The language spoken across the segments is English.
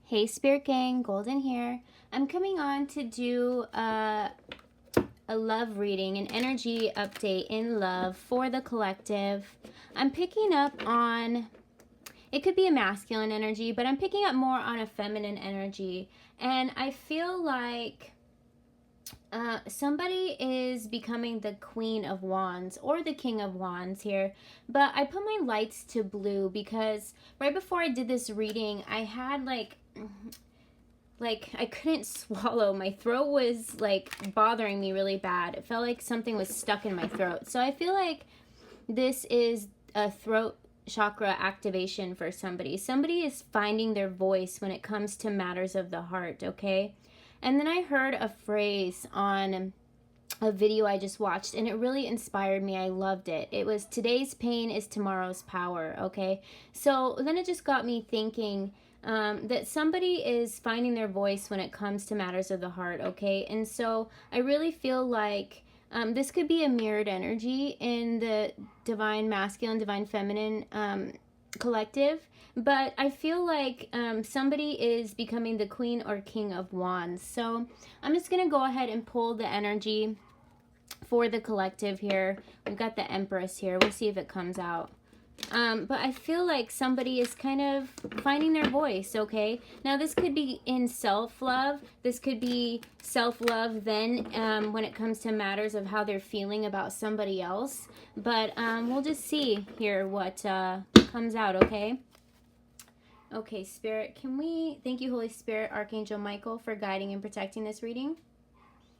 Hey Spirit Gang, Golden here. I'm coming on to do a love reading, an energy update in love for the collective. I'm picking up on, it could be a masculine energy, but I'm picking up more on a feminine energy. And I feel like somebody is becoming the Queen of Wands or the King of Wands here. But I put my lights to blue because right before I did this reading, I had like I couldn't swallow. My throat was like bothering me really bad. It felt like something was stuck in my throat. So I feel like this is a throat chakra activation for somebody. Somebody is finding their voice when it comes to matters of the heart, okay? And then I heard a phrase on a video I just watched, and it really inspired me. I loved it. It was, today's pain is tomorrow's power, okay? So then it just got me thinking that somebody is finding their voice when it comes to matters of the heart, okay? And so I really feel like this could be a mirrored energy in the divine masculine, divine feminine collective, but I feel like somebody is becoming the Queen or King of Wands. So I'm just going to go ahead and pull the energy for the collective here. We've got the Empress here. We'll see if it comes out. But I feel like somebody is kind of finding their voice, okay? Now, this could be in self-love. This could be self-love then when it comes to matters of how they're feeling about somebody else. But we'll just see here what comes out, okay? Okay, Spirit, can we... Thank you, Holy Spirit, Archangel Michael, for guiding and protecting this reading.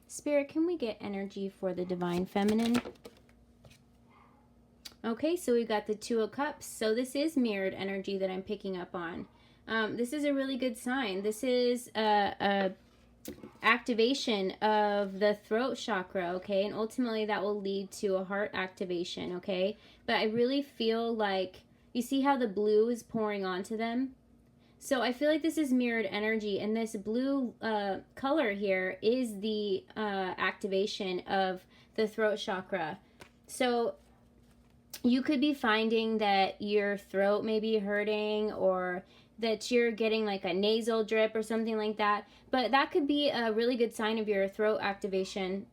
Spirit, can we get energy for the Divine Feminine? Okay, so we've got the Two of Cups. So this is mirrored energy that I'm picking up on. This is a really good sign. This is a activation of the throat chakra, okay? And ultimately that will lead to a heart activation, okay? But I really feel like, you see how the blue is pouring onto them? So I feel like this is mirrored energy, and this blue color here is the activation of the throat chakra. So you could be finding that your throat may be hurting, or that you're getting like a nasal drip or something like that. But that could be a really good sign of your throat activation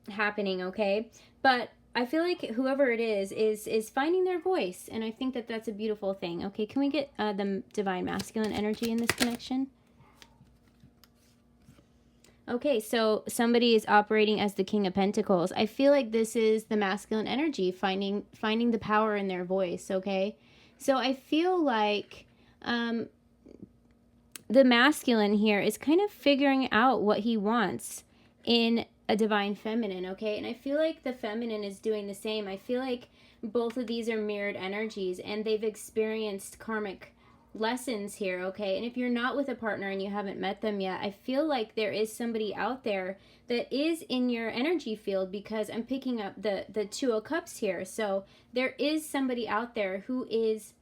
happening, okay? But I feel like whoever it is finding their voice, and I think that that's a beautiful thing. Okay, can we get the Divine Masculine energy in this connection? Okay, so somebody is operating as the King of Pentacles. I feel like this is the masculine energy, finding the power in their voice, okay? So I feel like the masculine here is kind of figuring out what he wants in a divine feminine, okay? And I feel like the feminine is doing the same. I feel like both of these are mirrored energies, and they've experienced karmic lessons here, okay? And if you're not with a partner and you haven't met them yet, I feel like there is somebody out there that is in your energy field, because I'm picking up the Two of Cups here. So there is somebody out there who is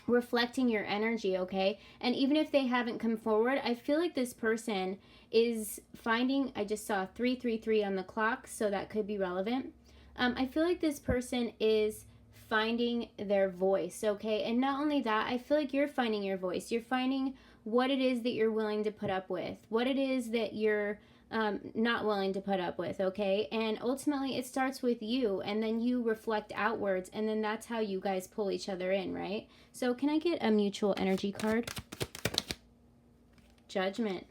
reflecting your energy, okay? And even if they haven't come forward, I feel like this person is finding, I just saw 333 on the clock, so that could be relevant. I feel like this person is finding their voice, okay? And not only that, I feel like you're finding your voice. You're finding what it is that you're willing to put up with, what it is that you're not willing to put up with, okay? And ultimately it starts with you, and then you reflect outwards, and then that's how you guys pull each other in, right? So can I get a mutual energy card? Judgment.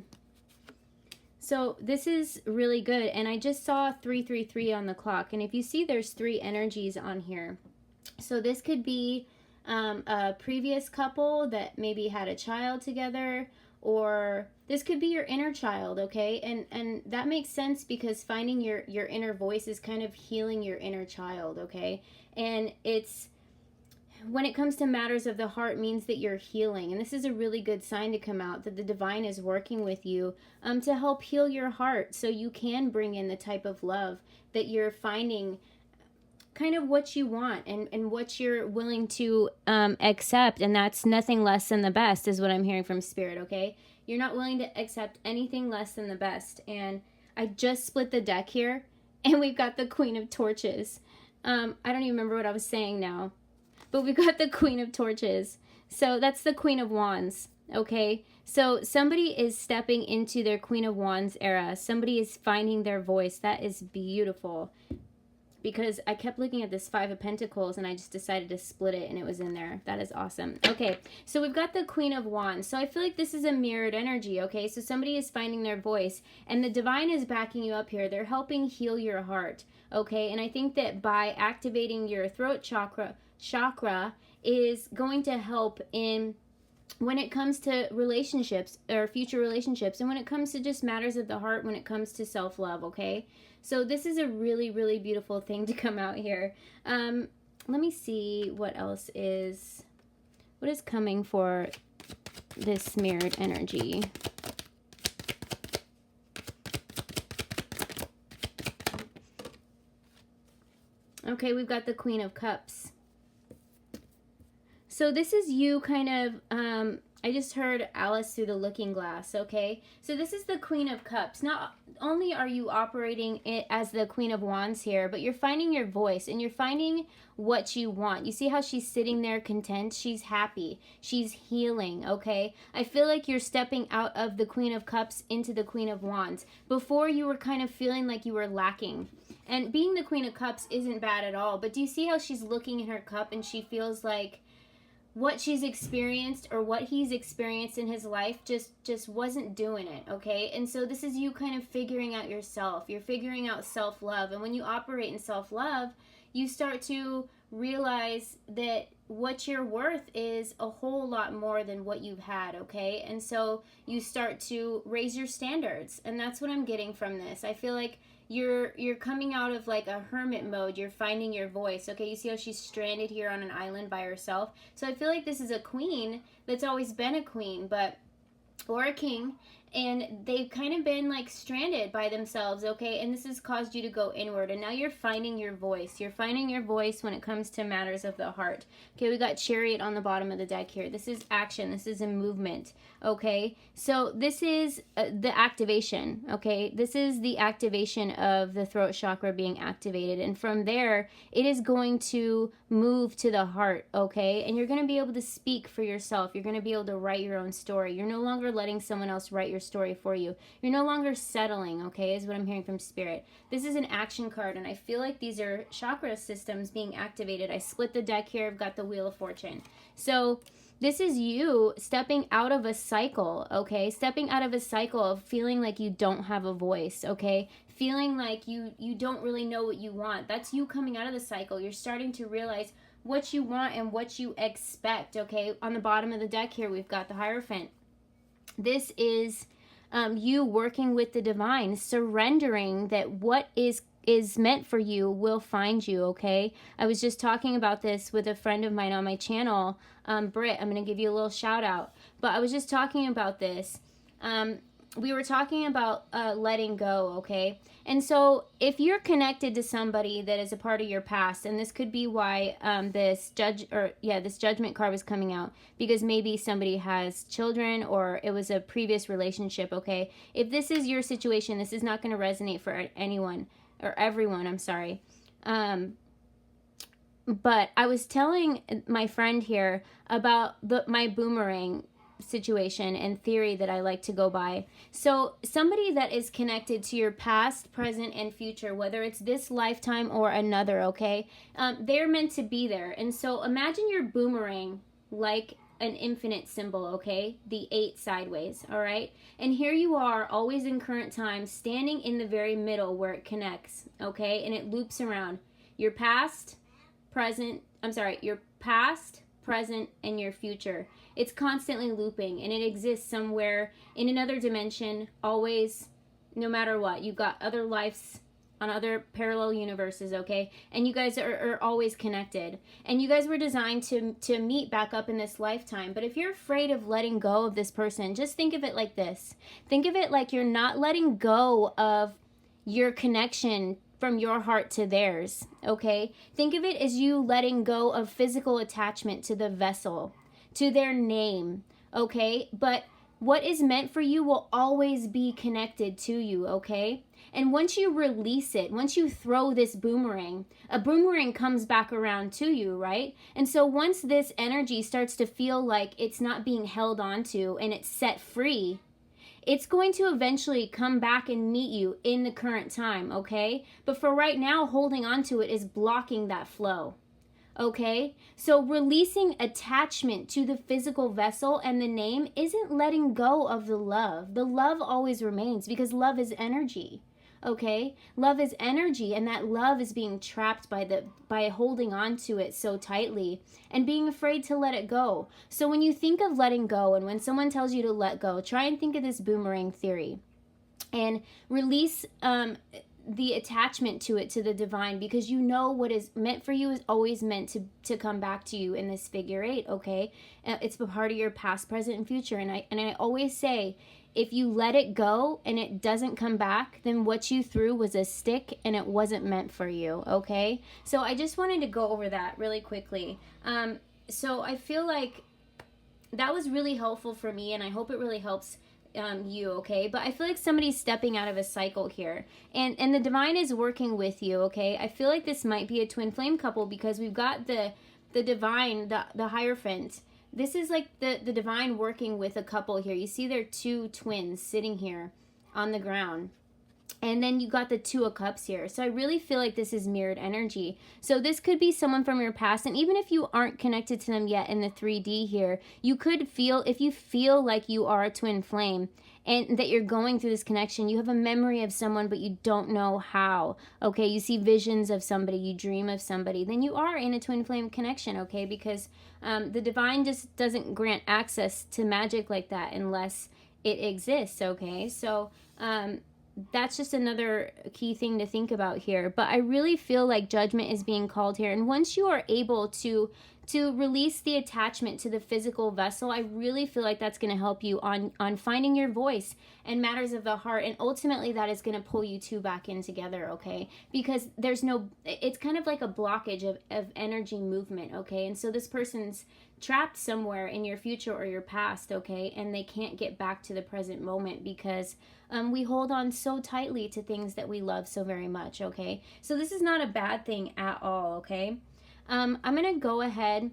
So this is really good, and I just saw 333 on the clock, and if you see, there's 3 energies on here. So this could be a previous couple that maybe had a child together, or this could be your inner child, okay? And that makes sense, because finding your inner voice is kind of healing your inner child, okay? And it's, when it comes to matters of the heart, means that you're healing. And this is a really good sign to come out, that the divine is working with you to help heal your heart, so you can bring in the type of love that you're finding, kind of what you want and what you're willing to accept. And that's nothing less than the best, is what I'm hearing from Spirit, okay? You're not willing to accept anything less than the best. And I just split the deck here, and we've got the Queen of Torches. I don't even remember what I was saying now, but we've got the Queen of Torches. So that's the Queen of Wands. okay? So somebody is stepping into their Queen of Wands era. Somebody is finding their voice. That is beautiful. Because I kept looking at this Five of Pentacles and I just decided to split it and it was in there. That is awesome. Okay, so we've got the Queen of Wands. So I feel like this is a mirrored energy, okay? So somebody is finding their voice and the divine is backing you up here. They're helping heal your heart, okay? And I think that by activating your throat chakra is going to help in when it comes to relationships or future relationships, and when it comes to just matters of the heart, when it comes to self-love, okay? So this is a really, really beautiful thing to come out here. Let me see what else is, what is coming for this mirrored energy. Okay, we've got the Queen of Cups. So this is you kind of, I just heard Alice through the looking glass, okay? So this is the Queen of Cups. Not only are you operating it as the Queen of Wands here, but you're finding your voice and you're finding what you want. You see how she's sitting there content? She's happy. She's healing, okay? I feel like you're stepping out of the Queen of Cups into the Queen of Wands. Before you were kind of feeling like you were lacking. And being the Queen of Cups isn't bad at all, but do you see how she's looking in her cup and she feels like what she's experienced or what he's experienced in his life just wasn't doing it, okay? And so this is you kind of figuring out yourself. You're figuring out self-love. And when you operate in self-love, you start to realize that what you're worth is a whole lot more than what you've had, okay? And so you start to raise your standards. And that's what I'm getting from this. I feel like you're coming out of like a hermit mode. You're finding your voice. Okay, you see how she's stranded here on an island by herself? So I feel like this is a queen that's always been a queen, but or a king, and they've kind of been like stranded by themselves, okay? And this has caused you to go inward, and now you're finding your voice. You're finding your voice when it comes to matters of the heart. Okay, we got Chariot on the bottom of the deck here. This is action. This is a movement, okay? So this is the activation, okay? This is the activation of the throat chakra being activated, and from there, it is going to move to the heart, okay? And you're going to be able to speak for yourself. You're going to be able to write your own story. You're no longer letting someone else write your story for you. You're no longer settling, okay, is what I'm hearing from Spirit. This is an action card, and I feel like these are chakra systems being activated. I split the deck here. I've got the Wheel of Fortune. So this is you stepping out of a cycle, okay? Stepping out of a cycle of feeling like you don't have a voice, okay? Feeling like you don't really know what you want. That's you coming out of the cycle. You're starting to realize what you want and what you expect, okay? On the bottom of the deck here, we've got the Hierophant. This is you working with the divine, surrendering that what is meant for you will find you, okay? I was just talking about this with a friend of mine on my channel, Britt. I'm going to give you a little shout out. But I was just talking about this. We were talking about letting go, okay? And so if you're connected to somebody that is a part of your past, and this could be why this judgment card was coming out, because maybe somebody has children or it was a previous relationship, okay? If this is your situation, this is not going to resonate for anyone or everyone, I'm sorry. But I was telling my friend here about my boomerang situation and theory that I like to go by. So somebody that is connected to your past, present, and future, whether it's this lifetime or another, okay, they're meant to be there. And so imagine your boomerang like an infinite symbol, okay, the 8 sideways, all right? And here you are, always in current time, standing in the very middle where it connects, okay, and it loops around your past, your past, present, and your future. It's constantly looping, and it exists somewhere in another dimension, always, no matter what. You've got other lives on other parallel universes, okay? And you guys are always connected. And you guys were designed to meet back up in this lifetime. But if you're afraid of letting go of this person, just think of it like this. Think of it like you're not letting go of your connection from your heart to theirs, okay? Think of it as you letting go of physical attachment to the vessel, to their name, okay? But What is meant for you will always be connected to you, okay? And once you release it, once you throw this boomerang, a boomerang comes back around to you, right? And so once this energy starts to feel like it's not being held onto and it's set free, it's going to eventually come back and meet you in the current time, okay? But for right now, holding on to it is blocking that flow. Okay, so releasing attachment to the physical vessel and the name isn't letting go of the love. The love always remains because love is energy. Okay, love is energy, and that love is being trapped by holding on to it so tightly and being afraid to let it go. So when you think of letting go, and when someone tells you to let go, try and think of this boomerang theory and release the attachment to it, to the divine, because you know what is meant for you is always meant to come back to you in this figure eight, okay? It's a part of your past, present, and future. And I always say, if you let it go and it doesn't come back, then what you threw was a stick and it wasn't meant for you, okay? So I just wanted to go over that really quickly. So I feel like that was really helpful for me, and I hope it really helps you, okay? But I feel like somebody's stepping out of a cycle here, and the divine is working with you, okay? I feel like this might be a twin flame couple because we've got the divine, the Hierophant. This is like the divine working with a couple here. You see they're two twins sitting here on the ground. And then you got the Two of Cups here. So I really feel like this is mirrored energy. So this could be someone from your past. And even if you aren't connected to them yet in the 3D here, you could feel, if you feel like you are a twin flame and that you're going through this connection, you have a memory of someone, but you don't know how. Okay, you see visions of somebody, you dream of somebody, then you are in a twin flame connection, okay? Because the divine just doesn't grant access to magic like that unless it exists, okay? So, that's just another key thing to think about here. But I really feel like judgment is being called here. And once you are able to release the attachment to the physical vessel, I really feel like that's going to help you on finding your voice and matters of the heart. And ultimately that is going to pull you two back in together, okay? Because there's no, it's kind of like a blockage of energy movement, okay? And so this person's trapped somewhere in your future or your past, okay? And they can't get back to the present moment because we hold on so tightly to things that we love so very much, okay? So this is not a bad thing at all, okay? I'm going to go ahead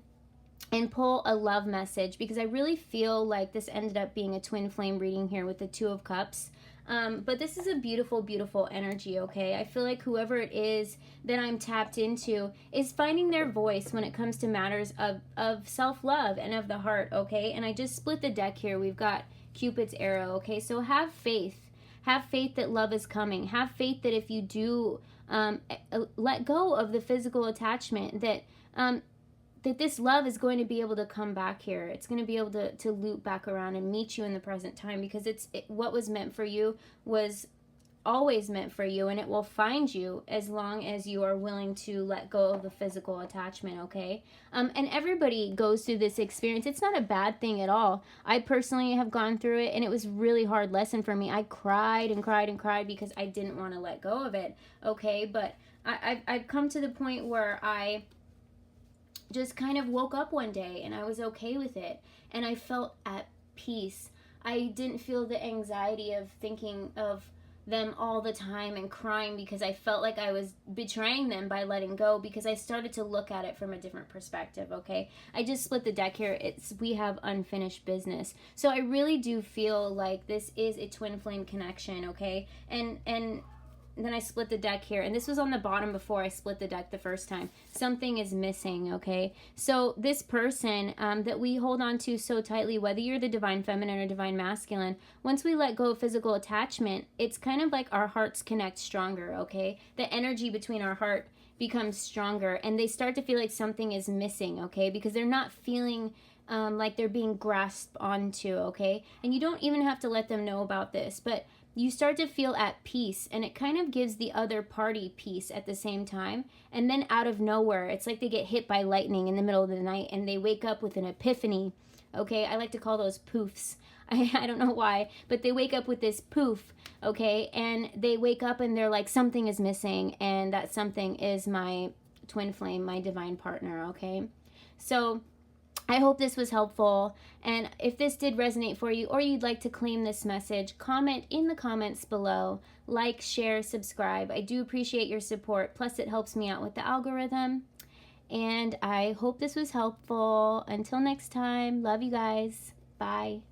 and pull a love message because I really feel like this ended up being a twin flame reading here with the Two of Cups. But this is a beautiful, beautiful energy, okay? I feel like whoever it is that I'm tapped into is finding their voice when it comes to matters of self-love and of the heart, okay? And I just split the deck here. We've got Cupid's arrow, okay? So have faith. Have faith that love is coming. Have faith that if you do let go of the physical attachment, that that this love is going to be able to come back here. It's going to be able to loop back around and meet you in the present time because what was meant for you was always meant for you, and it will find you as long as you are willing to let go of the physical attachment, okay? And everybody goes through this experience. It's not a bad thing at all. I personally have gone through it, and it was a really hard lesson for me. I cried and cried and cried because I didn't want to let go of it, okay? But I've come to the point where I just kind of woke up one day and I was okay with it, and I felt at peace. I didn't feel the anxiety of thinking of them all the time and crying because I felt like I was betraying them by letting go, because I started to look at it from a different perspective, okay? I just split the deck here. We have unfinished business. So I really do feel like this is a twin flame connection, okay? And then I split the deck here, and this was on the bottom before I split the deck the first time. Something is missing, okay? So this person that we hold on to so tightly, whether you're the divine feminine or divine masculine, once we let go of physical attachment, it's kind of like our hearts connect stronger, okay? The energy between our heart becomes stronger, and they start to feel like something is missing, okay? Because they're not feeling like they're being grasped onto, okay? And you don't even have to let them know about this, but you start to feel at peace, and it kind of gives the other party peace at the same time. And then out of nowhere, it's like they get hit by lightning in the middle of the night and they wake up with an epiphany, okay? I like to call those poofs. I don't know why, but they wake up with this poof, okay? And they wake up and they're like, something is missing, and that something is my twin flame, my divine partner, okay? So I hope this was helpful, and if this did resonate for you or you'd like to claim this message, comment in the comments below. Like, share, subscribe. I do appreciate your support, plus it helps me out with the algorithm. And I hope this was helpful. Until next time, love you guys. Bye.